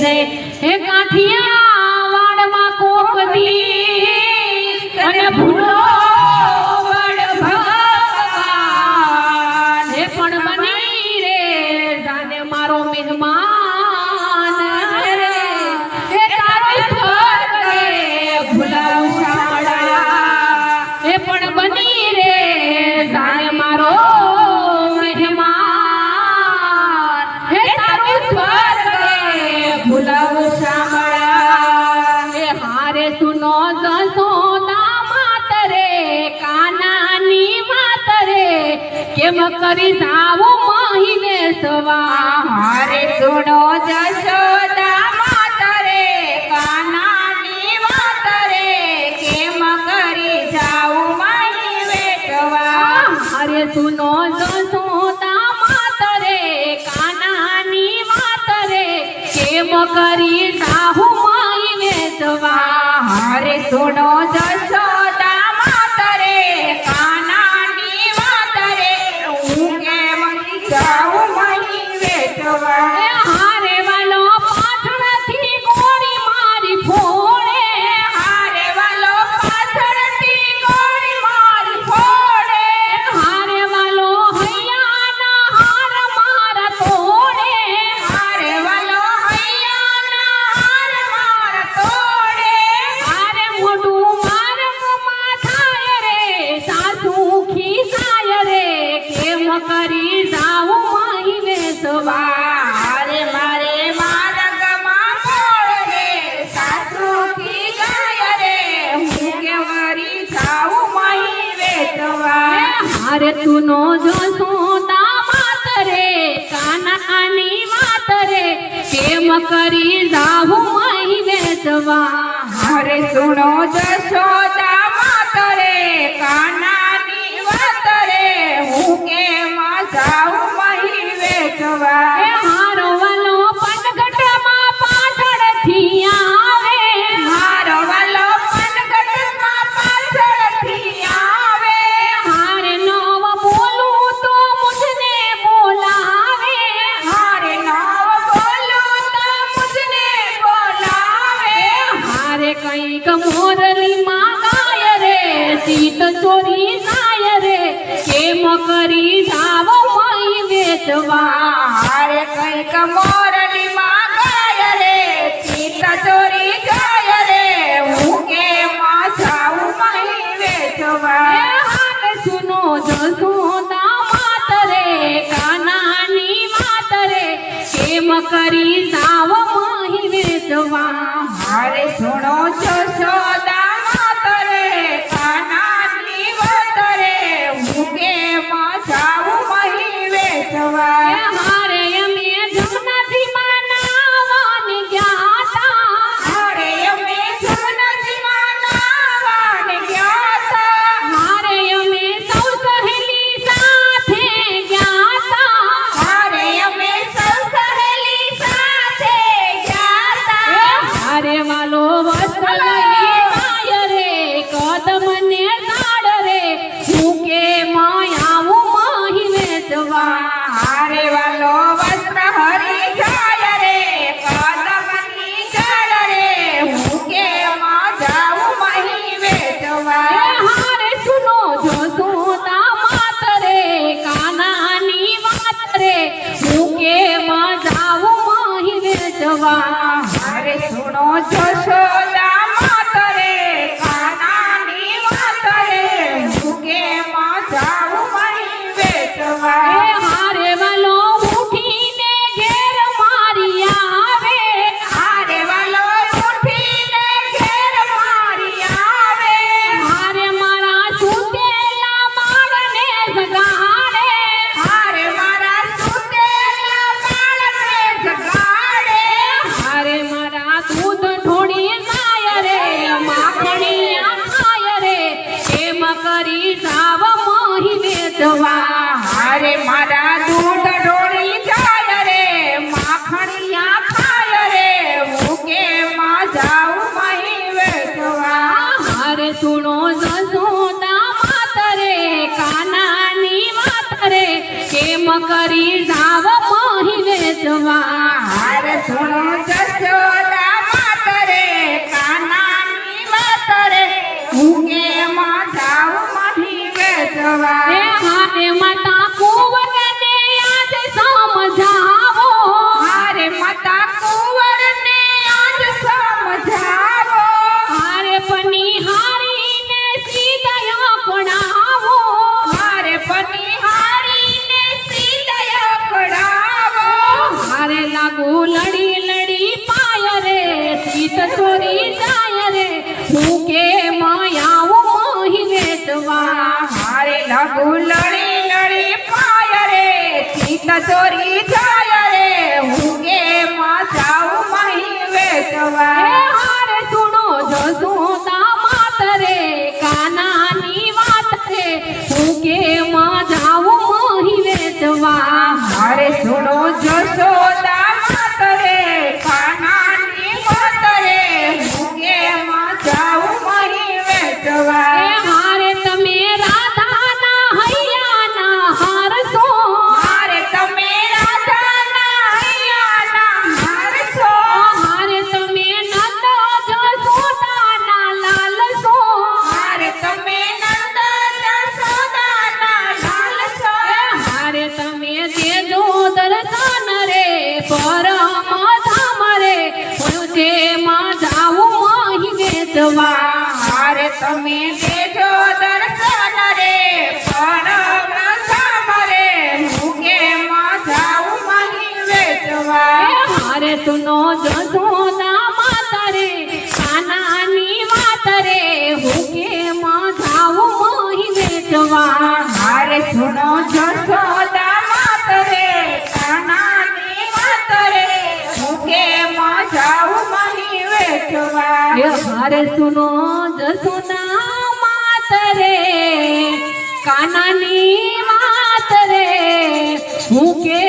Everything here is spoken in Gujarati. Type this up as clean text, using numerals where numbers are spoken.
જય હે કાઠિયાવાડમાં કોક દી અને ભૂલો વડ ભગવાન હે પણ બની રે જાને મારો મહેમાન હે તારો સ્વર્ગ રે ભૂલાવું શામળા હે પણ બની રે જાને મારો મહેમાન હે તારો સ્વર્ગ રે ભૂલાવું શામળા હે હારે સુનો જસોદા માતરે કાનાની માતરે કેમ કરી જાવું મહિને સવા હારે સુનો જશોદા માતરે કાનાની માતરે કેમ કરી જાઉં માહી વેટવા હારે સુનો જસોદા માતરે કાનાની માતરે કેમ કરી જાવું મહિને સવા હારે સુનો જશોદા માતરે કાનાની માતરે હું કેમ જાઉં માહી વેટવા હારે વાલો પાછળથી ગોળી મારી ફોડે હારે વાલો પાછળથી ગોળી મારી ફોડે હારે વાલો હૈયાના હાર મારા તોડે હારે વાલો હૈયાના હાર મારા તોડે હારે મોઢું માર્ગમાં થાય રે સાસુ ખીસાય રે કેમ કરી જાવું મહિને સવા હારે મારે માર્ગમાં મોળ રે સાસુ કી ગાય રે હું કેવરી જાઉં મહી વેચવા હારે તુનો જસોદા માતરે કાનાની માતરે કેમ કરી જાવું મહિને સવા હારે સુનો જશોદા માતરે કાનાની વાતરે હું કેમ જાઉં મહી વેચવા હારો વાલો પનગઢમાં પાછળથી આવે મારો વાલો પનગઢમાં પાછળથી આવે હારે નવ બોલું તો મુझને બોલાવે હારે નાવ બોલું તો મુझને બોલાવે હારે કઈક મોરલી માં ગાય રે સીત ચોરી જાય રે કેમ કરી જાવ મહી વેચવા હારે કઈક મોરલી માં ગાય રે સીતા ચોરી જાય રે હું કેમ જાઉં મહી વેચવા હારે સુનો જસોદા માતરે કાનાની માતરે કેમ કરી જાવ મહી વેચવા હારે સુનો જશોદા માતરે કાનાની વાતરે હું કેમ જાઉં મહી વેચવા હારે અમે જમનાથી માનાવાની ગયા તા હારે અમે જમનાજીમાં નાવાને ગયા તા હારે અમે સૌ સહેલી સાથે ગયા તા હારે અમે સૌ સહેલી સાથે ગયા તા હારે વાલો વસ્ત્ર લઈ જાય રે કદમને ઝાડ રે હું કેમ આવું મહી વેચવા હારે વાલો વસ્ત્ર હરી જાય રે કદમની ઝાડ રે હું કેમ જાઉં મહી વેચવા હારે સુનો જસોદા માતરે કાનાની માતરે હું કેમ જાવું મહી વેચવા હારે સુનો જશોદા માતરે કાનાની વાતરે હું કેમ જાઉં મહી વેચવા હારે વાલો ઉઠીને ઘેર મારી આવે હારે વાલો ઉઠીને ઘેર મારી આવે હારે મારા સુતેલા બાળને જગાડે હારે મારા સુતેલા બાળને જગાડે હારે મારા દૂધ ઢોળી જાય રે માખણીયા ખાય રે કેમ કરી જાવ મહી વેચવા હારે મારા દૂધ ઢોળી જાય રે માખણિયા ખાય રે હું કેમ જાઉં મહી વેચવા હારે સુનો જસોદા માતરે કાનાની માતરે કેમ કરી જાવ મહી વેચવા હારે સુનો જશો લડી લડી પાય રે સીત ચોરી જાય રે હું કેમાં જાઉં મહી વેચવા હારે સુનો જસોદા માત રે કાનાની વાત રે હું કેમાં જાઉં મહી વેચવા મારે સુનો જશોદા માત રે કાનાની વાત રે હું કેમાં જાઉં મહી વેચવા હારે તમે રાધાના હૈયાના હારશો મારે તમે રાધાના હૈયાના હારશો હારે તમે નંદ જસોદાના લાલશો મારે તમે નંદ જશોદાના લાલશો હારે તમે દેજો દર્શન રે પરમ ધામ રે હું તેમાં જાઉં મહી વેચવા હારે તમે દેજો દર્શન રે પરમ ધામ રે હું કેમાં જાઉં મહી વેચવા હારે સુનો જસોદા માતા રે કાનાની વાત રે હું કેમાં જાઉં મહી વેચવા મારે સુનો જશોદા માત રે કાનાની વાત રે હું કેમાં જાઉં મહી વેચવા હારે સુનો જસોદા માત રે કાનાની વાત રે હું કે